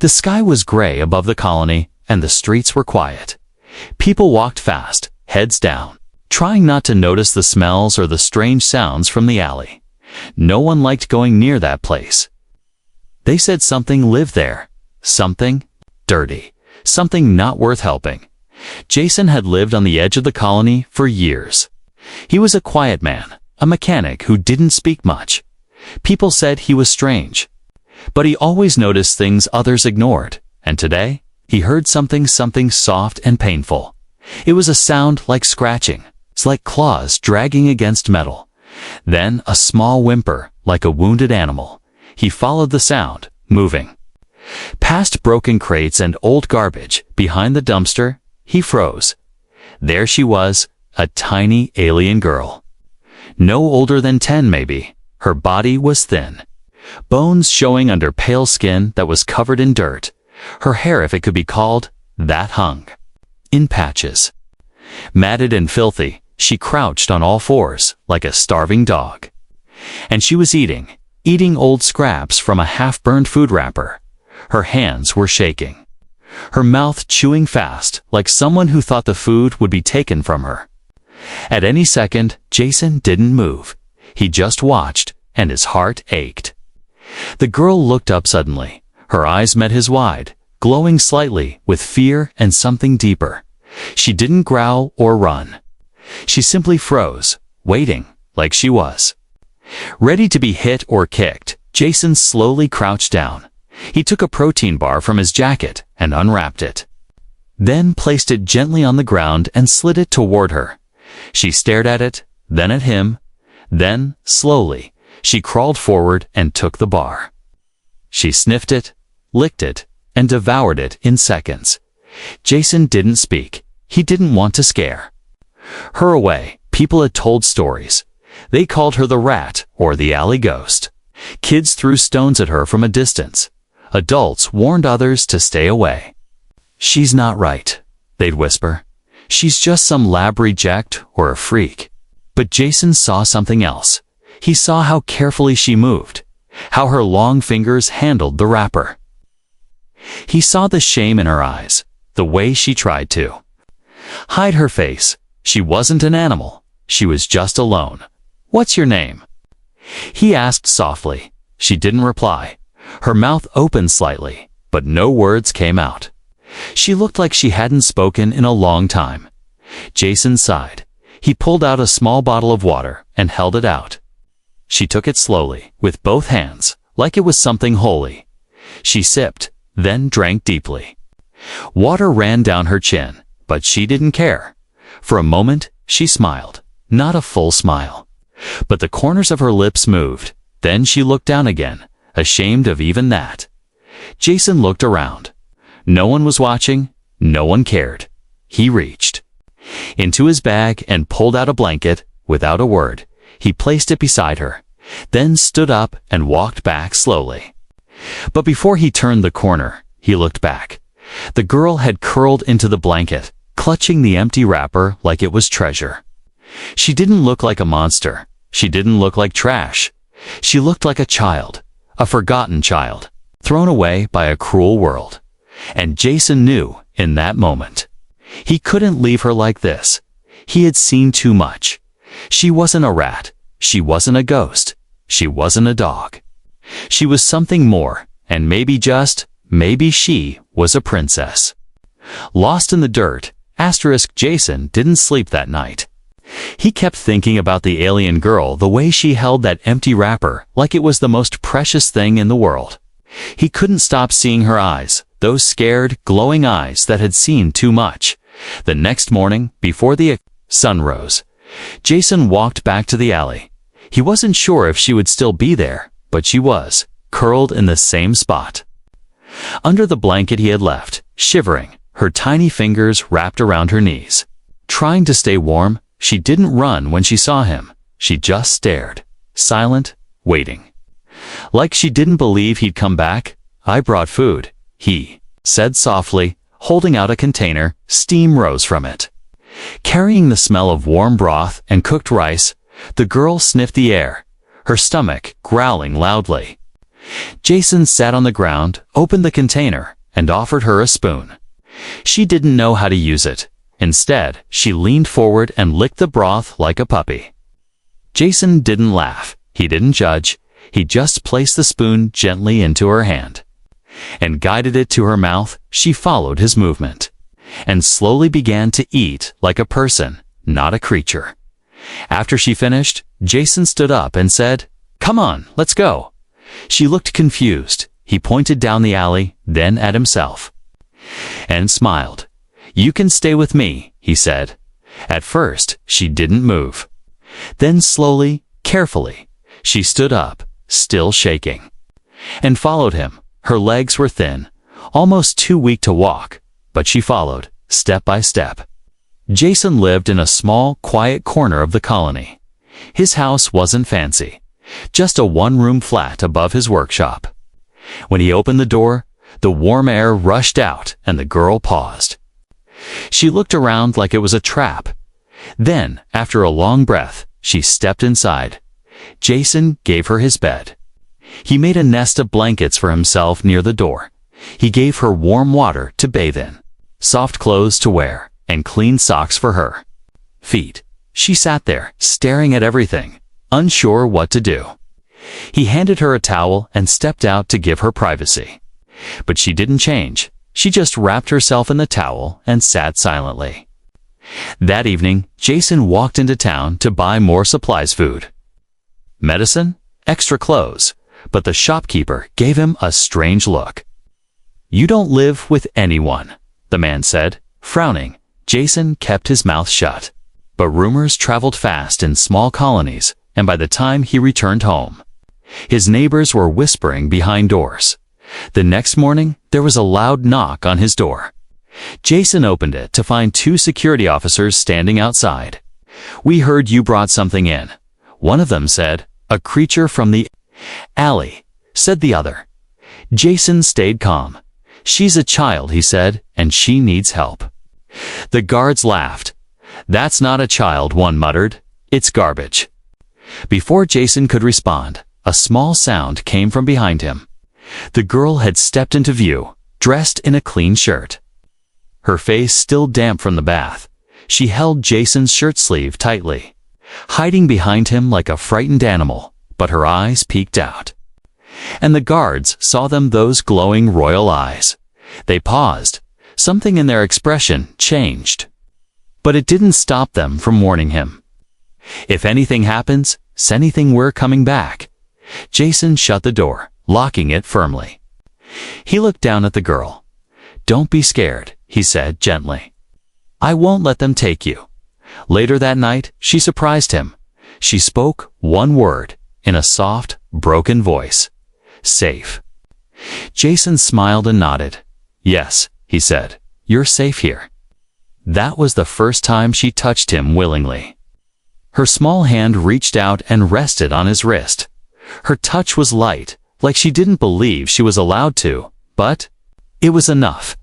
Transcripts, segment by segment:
The sky was gray above the colony, and the streets were quiet. People walked fast, heads down, trying not to notice the smells or the strange sounds from the alley. No one liked going near that place. They said something lived there. Something dirty. Something not worth helping. Jason had lived on the edge of the colony for years. He was a quiet man, a mechanic who didn't speak much. People said he was strange. But he always noticed things others ignored, and today, he heard something soft and painful. It was a sound like scratching, like claws dragging against metal. Then a small whimper, like a wounded animal. He followed the sound, moving. Past broken crates and old garbage, behind the dumpster, he froze. There she was, a tiny alien girl. No older than 10 maybe. Her body was thin. Bones showing under pale skin that was covered in dirt. Her hair, if it could be called, that hung in patches. Matted and filthy, she crouched on all fours like a starving dog. And she was eating old scraps from a half-burned food wrapper. Her hands were shaking. Her mouth chewing fast like someone who thought the food would be taken from her. At any second, Jason didn't move. He just watched, and his heart ached. The girl looked up suddenly. Her eyes met his wide, glowing slightly with fear and something deeper. She didn't growl or run. She simply froze, waiting, like she was. Ready to be hit or kicked, Jason slowly crouched down. He took a protein bar from his jacket and unwrapped it. Then placed it gently on the ground and slid it toward her. She stared at it, then at him. Then, slowly, she crawled forward and took the bar. She sniffed it, licked it, and devoured it in seconds. Jason didn't speak. He didn't want to scare her away. People had told stories. They called her the rat or the alley ghost. Kids threw stones at her from a distance. Adults warned others to stay away. "She's not right," they'd whisper. "She's just some lab reject or a freak." But Jason saw something else. He saw how carefully she moved, how her long fingers handled the wrapper. He saw the shame in her eyes, the way she tried to hide her face. She wasn't an animal. She was just alone. "What's your name?" he asked softly. She didn't reply. Her mouth opened slightly, but no words came out. She looked like she hadn't spoken in a long time. Jason sighed. He pulled out a small bottle of water and held it out. She took it slowly, with both hands, like it was something holy. She sipped, then drank deeply. Water ran down her chin, but she didn't care. For a moment, she smiled. Not a full smile. But the corners of her lips moved. Then she looked down again, ashamed of even that. Jason looked around. No one was watching. No one cared. He reached into his bag and pulled out a blanket. Without a word, he placed it beside her, then stood up and walked back slowly. But before he turned the corner, he looked back. The girl had curled into the blanket, clutching the empty wrapper like it was treasure. She didn't look like a monster. She didn't look like trash. She looked like a child, a forgotten child, thrown away by a cruel world. And Jason knew in that moment. He couldn't leave her like this. He had seen too much. She wasn't a rat. She wasn't a ghost. She wasn't a dog. She was something more, and maybe she was a princess. Lost in the dirt, Jason didn't sleep that night. He kept thinking about the alien girl, the way she held that empty wrapper like it was the most precious thing in the world. He couldn't stop seeing her eyes, those scared, glowing eyes that had seen too much. The next morning, before the sun rose, Jason walked back to the alley. He wasn't sure if she would still be there, but she was, curled in the same spot. Under the blanket he had left, shivering, her tiny fingers wrapped around her knees. Trying to stay warm, she didn't run when she saw him. She just stared, silent, waiting. Like she didn't believe he'd come back. "I brought food," he said softly, holding out a container. Steam rose from it. Carrying the smell of warm broth and cooked rice, the girl sniffed the air, her stomach growling loudly. Jason sat on the ground, opened the container, and offered her a spoon. She didn't know how to use it. Instead, she leaned forward and licked the broth like a puppy. Jason didn't laugh. He didn't judge. He just placed the spoon gently into her hand and guided it to her mouth. She followed his movement and slowly began to eat like a person, not a creature. After she finished, Jason stood up and said, "Come on, let's go." She looked confused. He pointed down the alley, then at himself, and smiled. "You can stay with me," he said. At first, she didn't move. Then slowly, carefully, she stood up, still shaking, and followed him. Her legs were thin, almost too weak to walk, but she followed, step by step. Jason lived in a small, quiet corner of the colony. His house wasn't fancy, just a one-room flat above his workshop. When he opened the door, the warm air rushed out and the girl paused. She looked around like it was a trap. Then, after a long breath, she stepped inside. Jason gave her his bed. He made a nest of blankets for himself near the door. He gave her warm water to bathe in, soft clothes to wear, and clean socks for her feet. She sat there, staring at everything, unsure what to do. He handed her a towel and stepped out to give her privacy. But she didn't change. She just wrapped herself in the towel and sat silently. That evening, Jason walked into town to buy more supplies, food, medicine, extra clothes, but the shopkeeper gave him a strange look. "You don't live with anyone," the man said, frowning. Jason kept his mouth shut. But rumors traveled fast in small colonies, and by the time he returned home, his neighbors were whispering behind doors. The next morning, there was a loud knock on his door. Jason opened it to find 2 security officers standing outside. "We heard you brought something in," one of them said. "A creature from the alley," said the other. Jason stayed calm. "She's a child," he said, "and she needs help." The guards laughed. "That's not a child," one muttered. "It's garbage." Before Jason could respond, a small sound came from behind him. The girl had stepped into view, dressed in a clean shirt, her face still damp from the bath. She held Jason's shirt sleeve tightly, hiding behind him like a frightened animal, but her eyes peeked out. And the guards saw them, those glowing royal eyes. They paused. Something in their expression changed. But it didn't stop them from warning him. "If anything happens, say anything, we're coming back." Jason shut the door, locking it firmly. He looked down at the girl. "Don't be scared," he said gently. "I won't let them take you." Later that night, she surprised him. She spoke one word in a soft, broken voice. "Safe." Jason smiled and nodded. "Yes," he said, "you're safe here." That was the first time she touched him willingly. Her small hand reached out and rested on his wrist. Her touch was light, like she didn't believe she was allowed to, but it was enough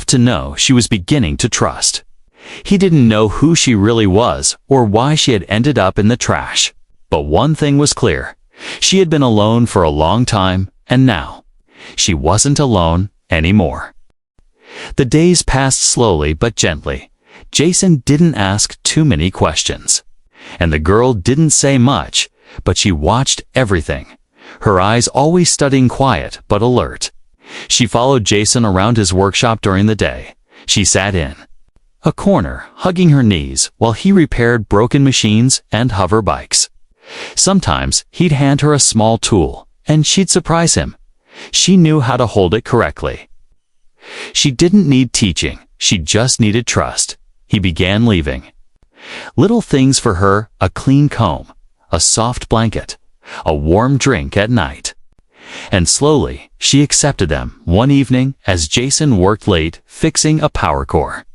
to know she was beginning to trust. He didn't know who she really was or why she had ended up in the trash. But one thing was clear. She had been alone for a long time, and now she wasn't alone anymore. The days passed slowly but gently. Jason didn't ask too many questions, and the girl didn't say much, but she watched everything, her eyes always studying, quiet but alert. She followed Jason around his workshop during the day. She sat in a corner, hugging her knees, while he repaired broken machines and hover bikes. Sometimes he'd hand her a small tool, and she'd surprise him. She knew how to hold it correctly. She didn't need teaching, she just needed trust. He began leaving little things for her: a clean comb, a soft blanket, a warm drink at night. And slowly, she accepted them. One evening, as Jason worked late, fixing a power core,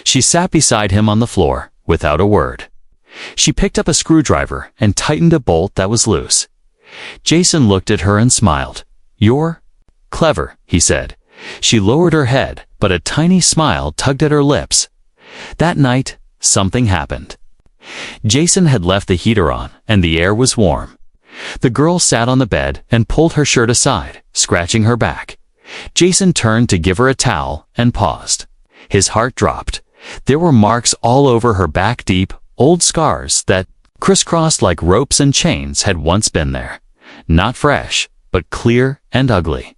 she sat beside him on the floor, without a word. She picked up a screwdriver and tightened a bolt that was loose. Jason looked at her and smiled. "You're clever," he said. She lowered her head, but a tiny smile tugged at her lips. That night, something happened. Jason had left the heater on, and the air was warm. The girl sat on the bed and pulled her shirt aside, scratching her back. Jason turned to give her a towel and paused. His heart dropped. There were marks all over her back, deep, old scars that, crisscrossed like ropes and chains, had once been there. Not fresh, but clear and ugly.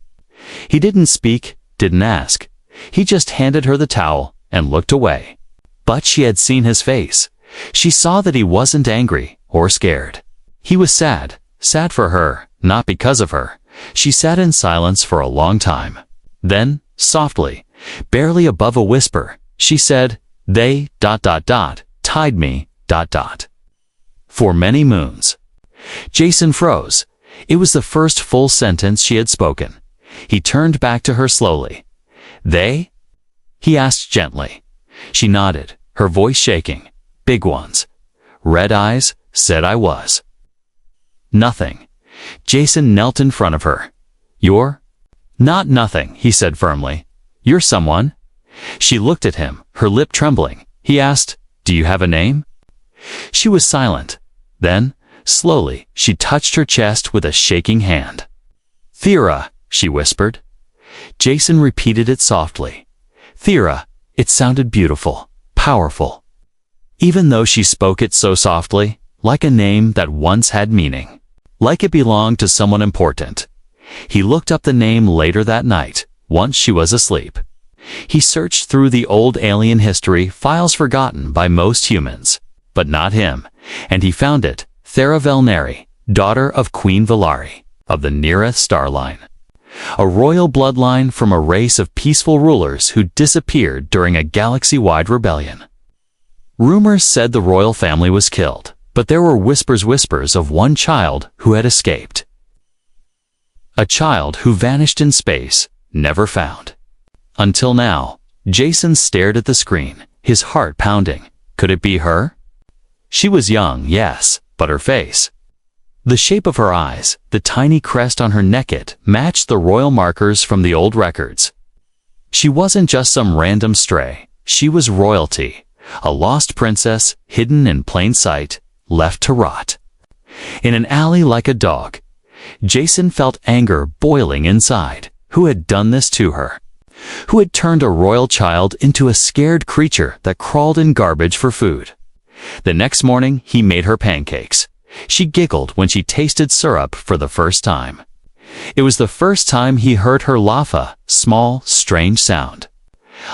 He didn't speak, didn't ask. He just handed her the towel and looked away. But she had seen his face. She saw that he wasn't angry or scared. He was sad, sad for her, not because of her. She sat in silence for a long time. Then, softly, barely above a whisper, she said, "They, tied me, for many moons." Jason froze. It was the first full sentence she had spoken. He turned back to her slowly. "They?" he asked gently. She nodded, her voice shaking. "Big ones. Red eyes, said I was." "Nothing." Jason knelt in front of her. "You're?" "Not nothing," he said firmly. "You're someone." She looked at him, her lip trembling. He asked, "Do you have a name?" She was silent. Then, slowly, she touched her chest with a shaking hand. "Thera," she whispered. Jason repeated it softly. "Thera." It sounded beautiful, powerful. Even though she spoke it so softly, like a name that once had meaning. Like it belonged to someone important. He looked up the name later that night, once she was asleep. He searched through the old alien history files forgotten by most humans, but not him, and he found it, Thera Velneri, daughter of Queen Velari, of the Neareth star line. A royal bloodline from a race of peaceful rulers who disappeared during a galaxy-wide rebellion. Rumors said the royal family was killed, but there were whispers of one child who had escaped. A child who vanished in space, never found. Until now, Jason stared at the screen, his heart pounding. Could it be her? She was young, yes, but her face. The shape of her eyes, the tiny crest on her neck, matched the royal markers from the old records. She wasn't just some random stray. She was royalty, a lost princess hidden in plain sight, left to rot. In an alley like a dog, Jason felt anger boiling inside. Who had done this to her? Who had turned a royal child into a scared creature that crawled in garbage for food? The next morning, he made her pancakes. She giggled when she tasted syrup for the first time. It was the first time he heard her laugh, a small, strange sound.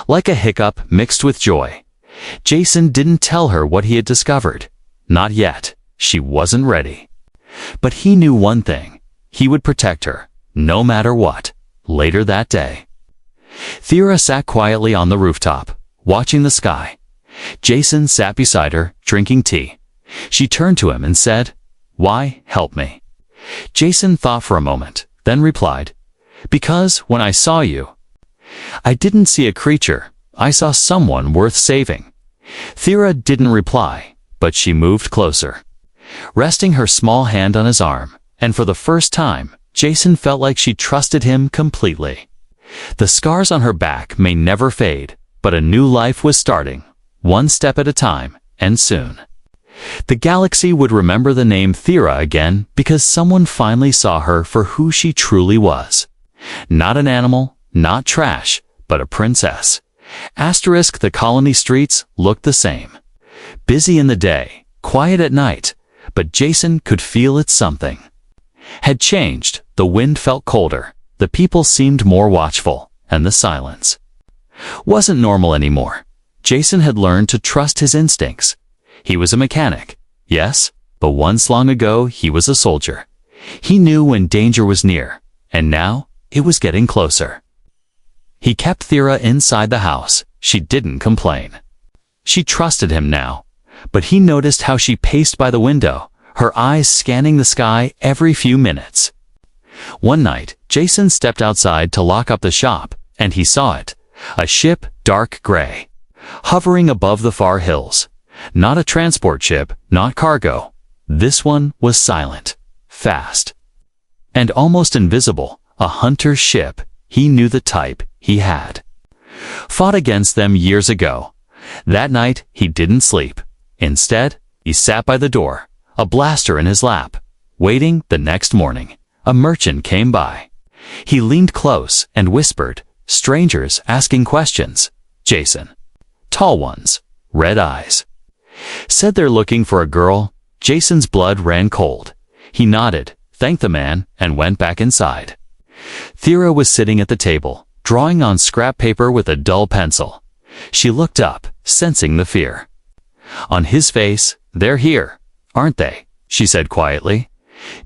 Like a hiccup mixed with joy. Jason didn't tell her what he had discovered. Not yet. She wasn't ready. But he knew one thing. He would protect her, no matter what. Later that day, Thera sat quietly on the rooftop, watching the sky. Jason sat beside her, drinking tea. She turned to him and said, "Why, help me?" Jason thought for a moment, then replied, "Because when I saw you, I didn't see a creature, I saw someone worth saving." Thera didn't reply, but she moved closer, resting her small hand on his arm, and for the first time, Jason felt like she trusted him completely. The scars on her back may never fade, but a new life was starting, one step at a time, and soon. The galaxy would remember the name Thera again because someone finally saw her for who she truly was. Not an animal, not trash, but a princess. Asterisk, the colony streets looked the same. Busy in the day, quiet at night, but Jason could feel it something had changed. The wind felt colder, the people seemed more watchful, and the silence wasn't normal anymore. Jason had learned to trust his instincts. He was a mechanic, yes, but once long ago he was a soldier. He knew when danger was near, and now it was getting closer. He kept Thera inside the house. She didn't complain. She trusted him now, but he noticed how she paced by the window, her eyes scanning the sky every few minutes. One night, Jason stepped outside to lock up the shop, and he saw it, a ship, dark gray, hovering above the far hills. Not a transport ship, not cargo. This one was silent, fast, and almost invisible, a hunter's ship. He knew the type. He had fought against them years ago. That night, he didn't sleep. Instead, he sat by the door, a blaster in his lap, Waiting the next morning, a merchant came by. He leaned close and whispered, "Strangers asking questions." Jason. Tall ones, red eyes. Said they're looking for a girl. Jason's blood ran cold. He nodded, thanked the man, and went back inside. Thera was sitting at the table, drawing on scrap paper with a dull pencil. She looked up, sensing the fear on his face. "They're here, aren't they?" she said quietly.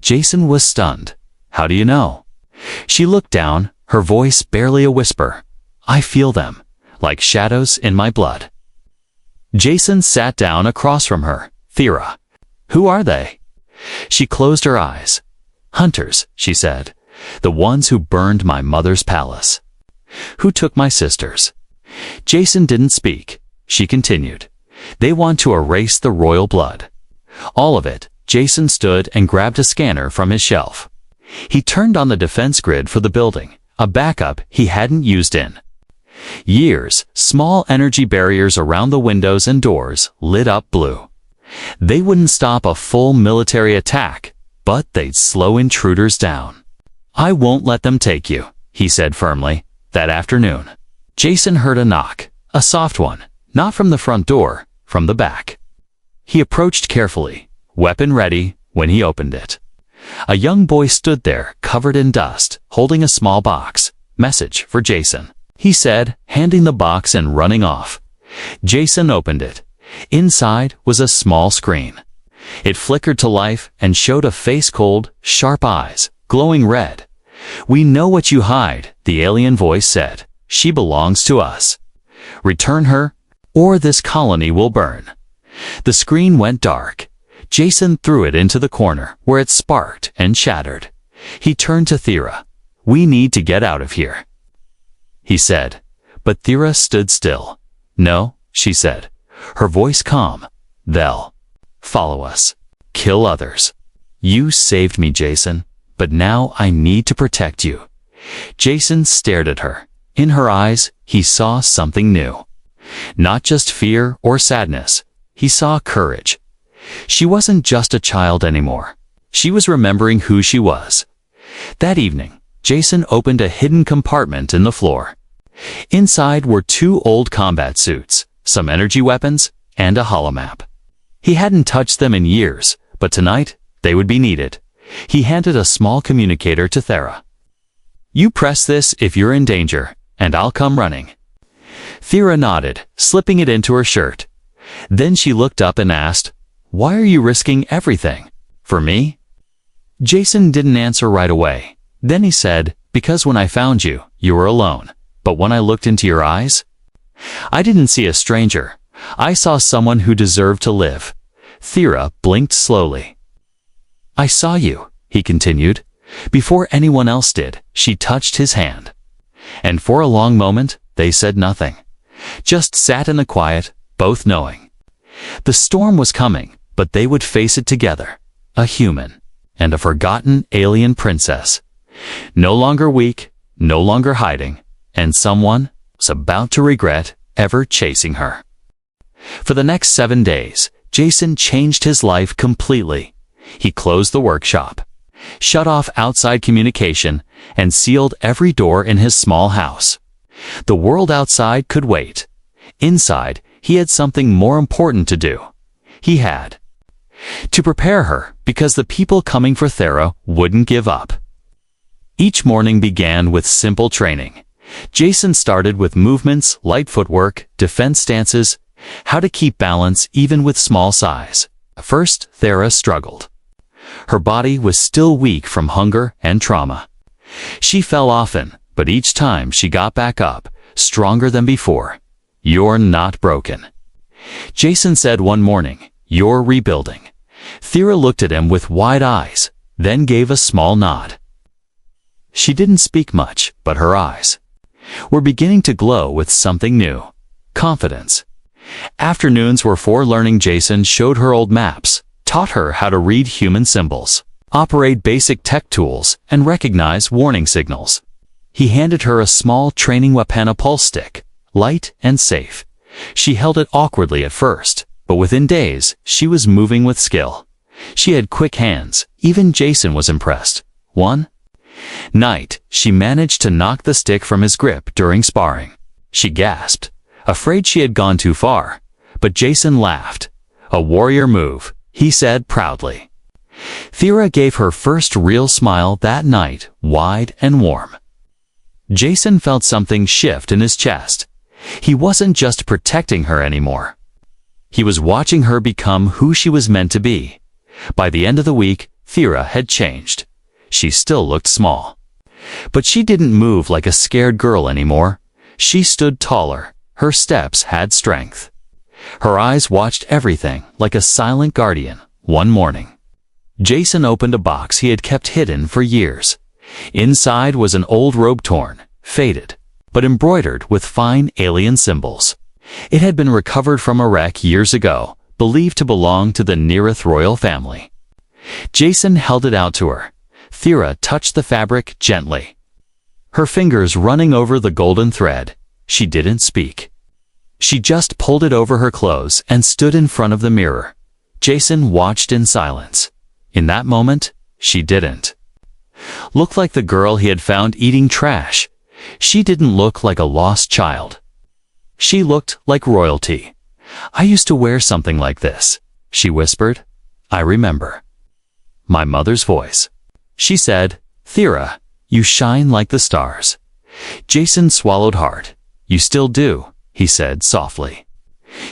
Jason was stunned. "How do you know?" She looked down, her voice barely a whisper. "I feel them, like shadows in my blood." Jason sat down across from her. "Thera, who are they?" She closed her eyes. "Hunters," she said. "The ones who burned my mother's palace. Who took my sisters." Jason didn't speak. She continued. "They want to erase the royal blood. All of it." Jason stood and grabbed a scanner from his shelf. He turned on the defense grid for the building, a backup he hadn't used in years. Small energy barriers around the windows and doors lit up blue. They wouldn't stop a full military attack, but they'd slow intruders down. "I won't let them take you," he said firmly. That afternoon, Jason heard a knock, a soft one, not from the front door, from the back. He approached carefully, weapon ready, when he opened it. A young boy stood there, covered in dust, holding a small box. "Message for Jason," he said, handing the box and running off. Jason opened it. Inside was a small screen. It flickered to life and showed a face, cold, sharp eyes, glowing red. "We know what you hide," the alien voice said. "She belongs to us. Return her, or this colony will burn." The screen went dark. Jason threw it into the corner, where it sparked and shattered. He turned to Thera. "We need to get out of here," he said. But Thera stood still. "No," she said, her voice calm. "They'll follow us, kill others. You saved me, Jason, but now I need to protect you." Jason stared at her. In her eyes, he saw something new. Not just fear or sadness. He saw courage. She wasn't just a child anymore. She was remembering who she was. That evening, Jason opened a hidden compartment in the floor. Inside were 2 old combat suits, some energy weapons, and a holomap. He hadn't touched them in years, but tonight they would be needed. He handed a small communicator to Thera. "You press this if you're in danger, and I'll come running." Thera nodded, slipping it into her shirt. Then she looked up and asked, "Why are you risking everything? For me?" Jason didn't answer right away. Then he said, "Because when I found you, you were alone. But when I looked into your eyes, I didn't see a stranger. I saw someone who deserved to live." Thera blinked slowly. "I saw you," he continued. Before anyone else did, she touched his hand. And for a long moment, they said nothing. Just sat in the quiet, both knowing. The storm was coming, but they would face it together. A human and a forgotten alien princess. No longer weak, no longer hiding, and someone was about to regret ever chasing her. For the next 7 days, Jason changed his life completely. He closed the workshop, shut off outside communication, and sealed every door in his small house. The world outside could wait. Inside, he had something more important to do. He had to prepare her, because the people coming for Thera wouldn't give up. Each morning began with simple training. Jason started with movements, light footwork, defense stances, how to keep balance even with small size. First, Thera struggled. Her body was still weak from hunger and trauma. She fell often, but each time she got back up, stronger than before. "You're not broken," Jason said one morning. "You're rebuilding." Thera looked at him with wide eyes, then gave a small nod. She didn't speak much, but her eyes were beginning to glow with something new. Confidence. Afternoons were for learning. Jason showed her old maps, taught her how to read human symbols, operate basic tech tools, and recognize warning signals. He handed her a small training weapon, a pulse stick, light and safe. She held it awkwardly at first, but within days, she was moving with skill. She had quick hands. Even Jason was impressed. One night, she managed to knock the stick from his grip during sparring. She gasped, afraid she had gone too far. But Jason laughed. A warrior move, he said proudly. Thera gave her first real smile that night, wide and warm. Jason felt something shift in his chest. He wasn't just protecting her anymore. He was watching her become who she was meant to be. By the end of the week, Thera had changed. She still looked small. But she didn't move like a scared girl anymore. She stood taller. Her steps had strength. Her eyes watched everything like a silent guardian. One morning, Jason opened a box he had kept hidden for years. Inside was an old robe, torn, faded, but embroidered with fine alien symbols. It had been recovered from a wreck years ago, believed to belong to the Neareth royal family. Jason held it out to her. Thera touched the fabric gently, her fingers running over the golden thread. She didn't speak. She just pulled it over her clothes and stood in front of the mirror. Jason watched in silence. In that moment, she didn't look like the girl he had found eating trash. She didn't look like a lost child. She looked like royalty. "I used to wear something like this," she whispered. "I remember." "My mother's voice." She said, "Thera, you shine like the stars." Jason swallowed hard. "You still do," he said softly.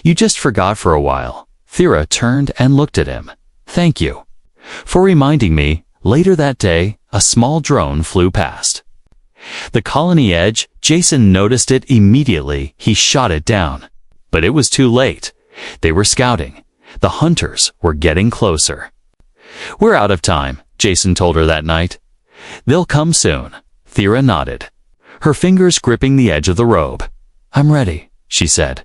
"You just forgot for a while." Thera turned and looked at him. "Thank you for reminding me." Later that day, a small drone flew past the colony edge. Jason noticed it immediately. He shot it down. But it was too late. They were scouting. The hunters were getting closer. "We're out of time," Jason told her that night. "They'll come soon." Thera nodded, her fingers gripping the edge of the robe. "I'm ready," she said.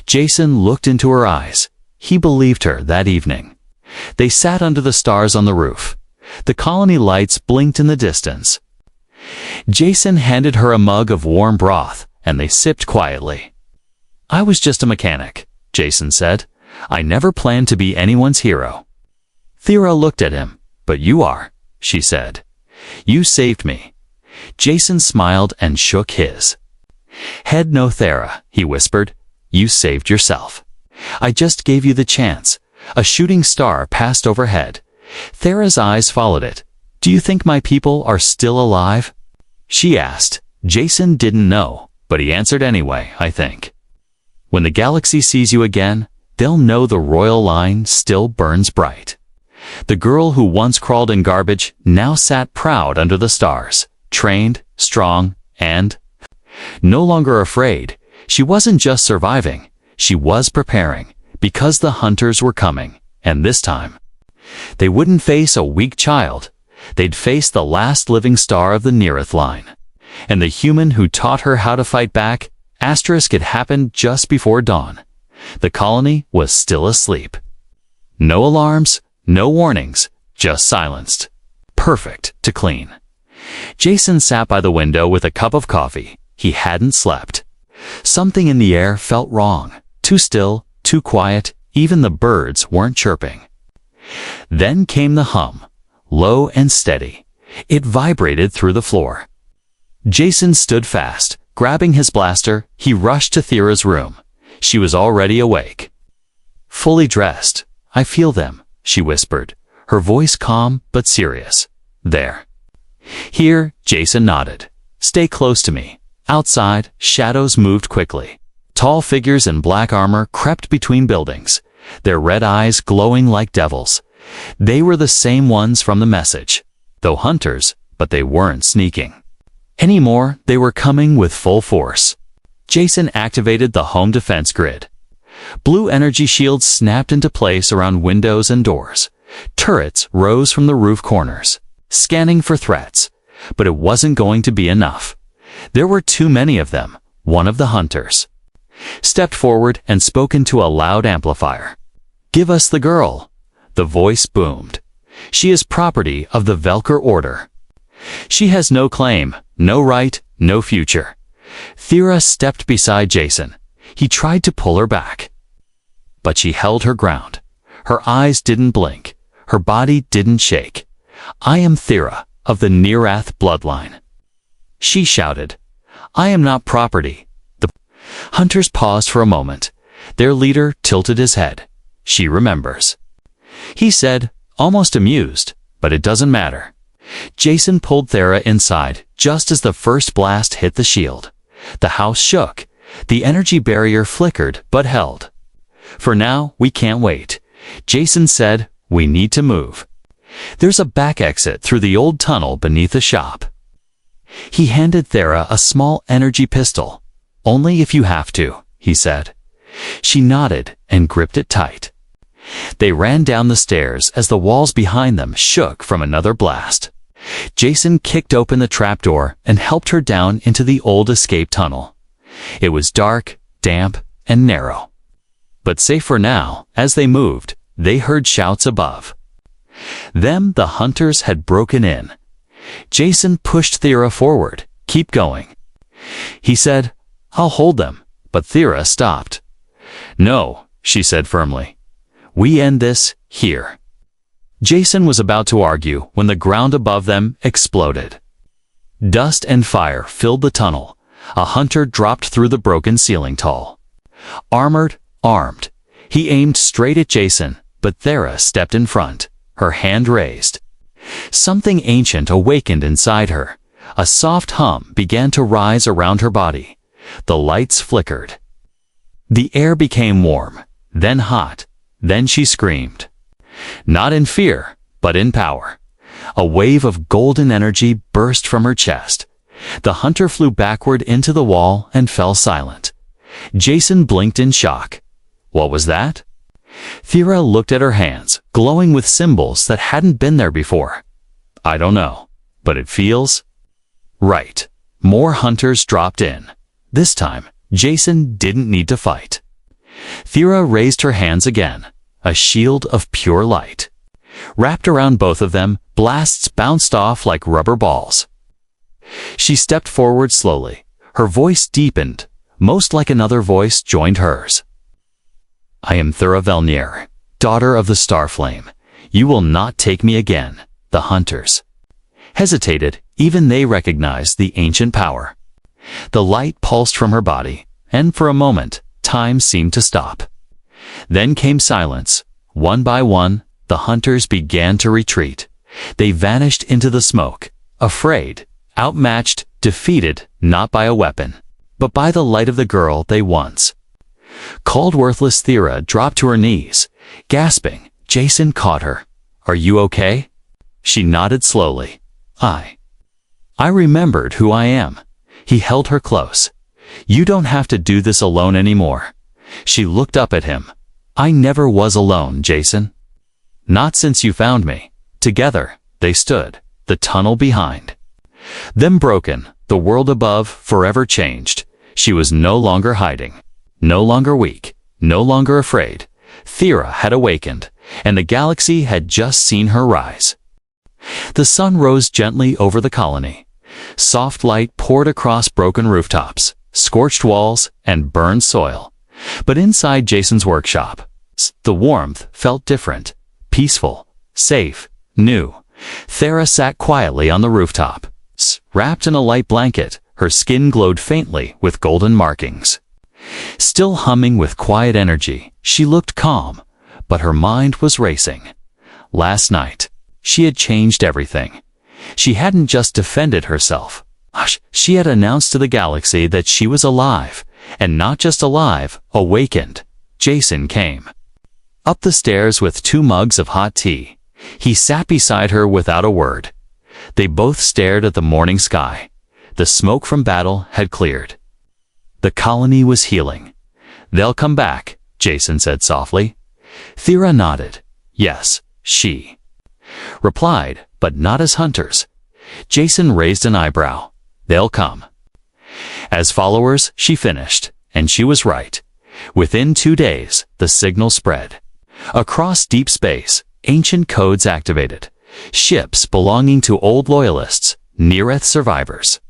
Jason looked into her eyes. He believed her that evening. They sat under the stars on the roof. The colony lights blinked in the distance. Jason handed her a mug of warm broth, and they sipped quietly. "I was just a mechanic," Jason said. "I never planned to be anyone's hero." Thera looked at him. "But you are," she said. "You saved me." Jason smiled and shook his head. "No, Thera," he whispered. "You saved yourself. I just gave you the chance." A shooting star passed overhead. Thera's eyes followed it. "Do you think my people are still alive?" she asked. Jason didn't know, but he answered anyway, "I think. When the galaxy sees you again, they'll know the royal line still burns bright." The girl who once crawled in garbage now sat proud under the stars, trained, strong, and no longer afraid. She wasn't just surviving, she was preparing, because the hunters were coming, and this time, they wouldn't face a weak child. They'd face the last living star of the Neareth line. And the human who taught her how to fight back. It happened just before dawn. The colony was still asleep. No alarms, no warnings, just silenced. Perfect to clean. Jason sat by the window with a cup of coffee. He hadn't slept. Something in the air felt wrong. Too still, too quiet, even the birds weren't chirping. Then came the hum, low and steady. It vibrated through the floor. Jason stood fast. Grabbing his blaster, he rushed to Thera's room. She was already awake, fully dressed. "I feel them," she whispered, her voice calm but serious. "There." "Here," Jason nodded. "Stay close to me." Outside, shadows moved quickly. Tall figures in black armor crept between buildings, their red eyes glowing like devils. They were the same ones from the message. Though hunters, but they weren't sneaking anymore. They were coming with full force. Jason activated the home defense grid. Blue energy shields snapped into place around windows and doors. Turrets rose from the roof corners, scanning for threats. But it wasn't going to be enough. There were too many of them. One of the hunters stepped forward and spoke into a loud amplifier. "Give us the girl." The voice boomed. "She is property of the Velker Order. She has no claim, no right, no future." Thera stepped beside Jason. He tried to pull her back, but she held her ground. Her eyes didn't blink. her body didn't shake. "I am Thera, of the Nearath bloodline," she shouted. "I am not property." The hunters paused for a moment. Their leader tilted his head. "She remembers," he said, almost amused, "but it doesn't matter." Jason pulled Thera inside just as the first blast hit the shield. The house shook. The energy barrier flickered but held. "For now, we can't wait," Jason said. "We need to move. There's a back exit through the old tunnel beneath the shop." He handed Thera a small energy pistol. "Only if you have to," he said. She nodded and gripped it tight. They ran down the stairs as the walls behind them shook from another blast. Jason kicked open the trapdoor and helped her down into the old escape tunnel. It was dark, damp, and narrow. But safe for now. As they moved, they heard shouts above. Them the hunters had broken in. Jason pushed Thera forward. "Keep going," he said. "I'll hold them." But Thera stopped. "No," she said firmly. "We end this here." Jason was about to argue when the ground above them exploded. Dust and fire filled the tunnel. A hunter dropped through the broken ceiling tall. Armored, armed. He aimed straight at Jason, but Thera stepped in front, her hand raised. Something ancient awakened inside her. A soft hum began to rise around her body. The lights flickered. The air became warm, then hot, then she screamed. Not in fear, but in power. A wave of golden energy burst from her chest. The hunter flew backward into the wall and fell silent. Jason blinked in shock. What was that? Thera looked at her hands, glowing with symbols that hadn't been there before. I don't know, but it feels right. More hunters dropped in. This time, Jason didn't need to fight. Thera raised her hands again, a shield of pure light. Wrapped around both of them, blasts bounced off like rubber balls. She stepped forward slowly. Her voice deepened, most like another voice joined hers. I am Thera Velnier, daughter of the Starflame. You will not take me again. The hunters hesitated. Even they recognized the ancient power. The light pulsed from her body, and for a moment, time seemed to stop. Then came silence. One by one, the hunters began to retreat. They vanished into the smoke, afraid, outmatched, defeated, not by a weapon, but by the light of the girl they once called worthless. Thera dropped to her knees, gasping. Jason caught her. Are you okay? She nodded slowly. I remembered who I am. He held her close. You don't have to do this alone anymore. She looked up at him. I never was alone, Jason. Not since you found me. Together, they stood, the tunnel behind. Them broken, the world above forever changed. She was no longer hiding, no longer weak, no longer afraid. Thera had awakened, and the galaxy had just seen her rise. The sun rose gently over the colony. Soft light poured across broken rooftops, scorched walls, and burned soil. But inside Jason's workshop, the warmth felt different, peaceful, safe, new. Thera sat quietly on the rooftop, wrapped in a light blanket. Her skin glowed faintly with golden markings. Still humming with quiet energy, she looked calm, but her mind was racing. Last night, she had changed everything. She hadn't just defended herself. She had announced to the galaxy that she was alive, and not just alive, awakened. Jason came up the stairs with 2 mugs of hot tea. He sat beside her without a word. They both stared at the morning sky. The smoke from battle had cleared. The colony was healing. They'll come back, Jason said softly. Thera nodded. Yes, she replied, but not as hunters. Jason raised an eyebrow. They'll come as followers, she finished, and she was right. Within 2 days, the signal spread. Across deep space, ancient codes activated. Ships belonging to old loyalists, Neareth survivors,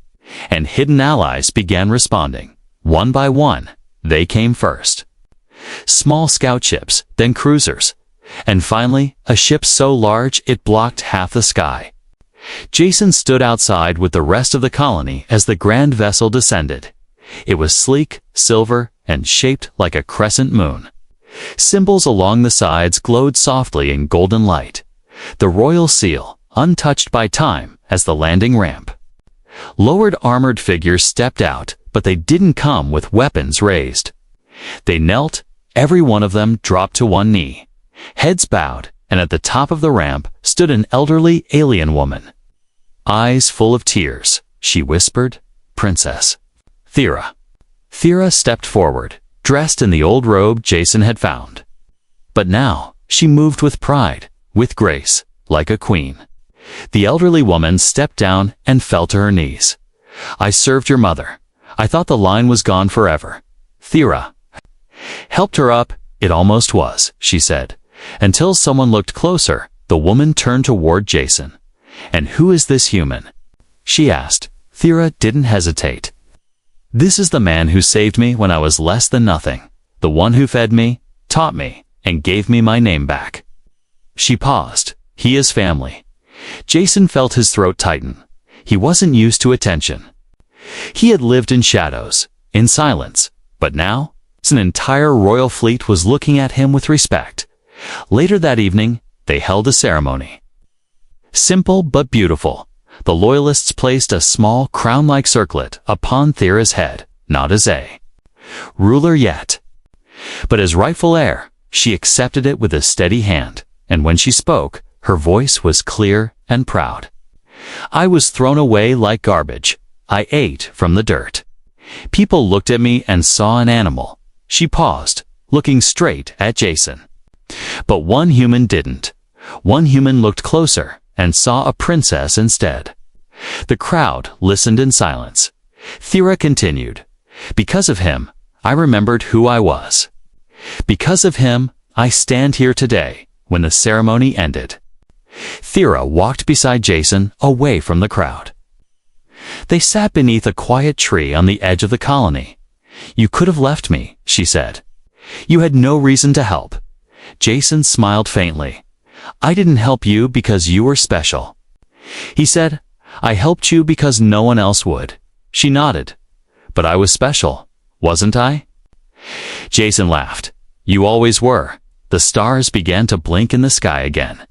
and hidden allies began responding. One by one, they came first. Small scout ships, then cruisers. And finally, a ship so large it blocked half the sky. Jason stood outside with the rest of the colony as the grand vessel descended. It was sleek, silver, and shaped like a crescent moon. Symbols along the sides glowed softly in golden light. The royal seal, untouched by time, as the landing ramp. Lowered armored figures stepped out, but they didn't come with weapons raised. They knelt, every one of them dropped to one knee. Heads bowed, and at the top of the ramp stood an elderly alien woman. Eyes full of tears, she whispered, "Princess Thera." Thera stepped forward, dressed in the old robe Jason had found. But now, she moved with pride, with grace, like a queen. The elderly woman stepped down and fell to her knees. "I served your mother. I thought the line was gone forever." Thera helped her up. "It almost was," she said. Until someone looked closer, the woman turned toward Jason. "And who is this human?" she asked. Thera didn't hesitate. "This is the man who saved me when I was less than nothing. The one who fed me, taught me, and gave me my name back." She paused. "He is family." Jason felt his throat tighten. He wasn't used to attention. He had lived in shadows, in silence, but now, an entire royal fleet was looking at him with respect. Later that evening, they held a ceremony. Simple but beautiful, the loyalists placed a small crown-like circlet upon Thera's head, not as a ruler yet, but as rightful heir. She accepted it with a steady hand, and when she spoke, her voice was clear and proud. "I was thrown away like garbage. I ate from the dirt. People looked at me and saw an animal." She paused, looking straight at Jason. But one human didn't. One human looked closer and saw a princess instead. The crowd listened in silence. Thera continued, "Because of him, I remembered who I was. Because of him, I stand here today." When the ceremony ended, Thera walked beside Jason away from the crowd. They sat beneath a quiet tree on the edge of the colony. "You could have left me," she said. "You had no reason to help." Jason smiled faintly. "I didn't help you because you were special." He said, "I helped you because no one else would." She nodded. "But I was special, wasn't I?" Jason laughed. "You always were." The stars began to blink in the sky again.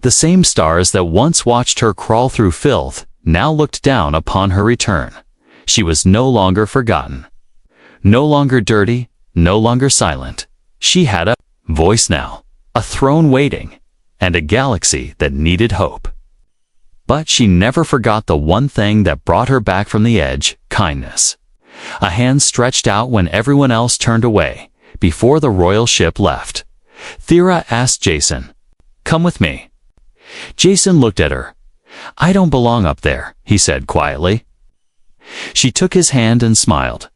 The same stars that once watched her crawl through filth now looked down upon her return. She was no longer forgotten. No longer dirty, no longer silent. She had a voice now, a throne waiting, and a galaxy that needed hope. But she never forgot the one thing that brought her back from the edge: kindness. A hand stretched out when everyone else turned away, before the royal ship left. Thera asked Jason, "Come with me." Jason looked at her. "I don't belong up there," he said quietly. She took his hand and smiled.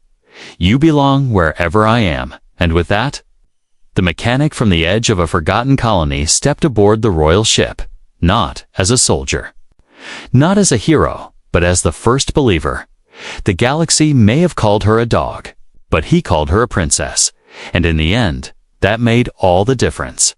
"You belong wherever I am." And with that, the mechanic from the edge of a forgotten colony stepped aboard the royal ship, not as a soldier, not as a hero, but as the first believer. The galaxy may have called her a dog, but he called her a princess, and in the end, that made all the difference.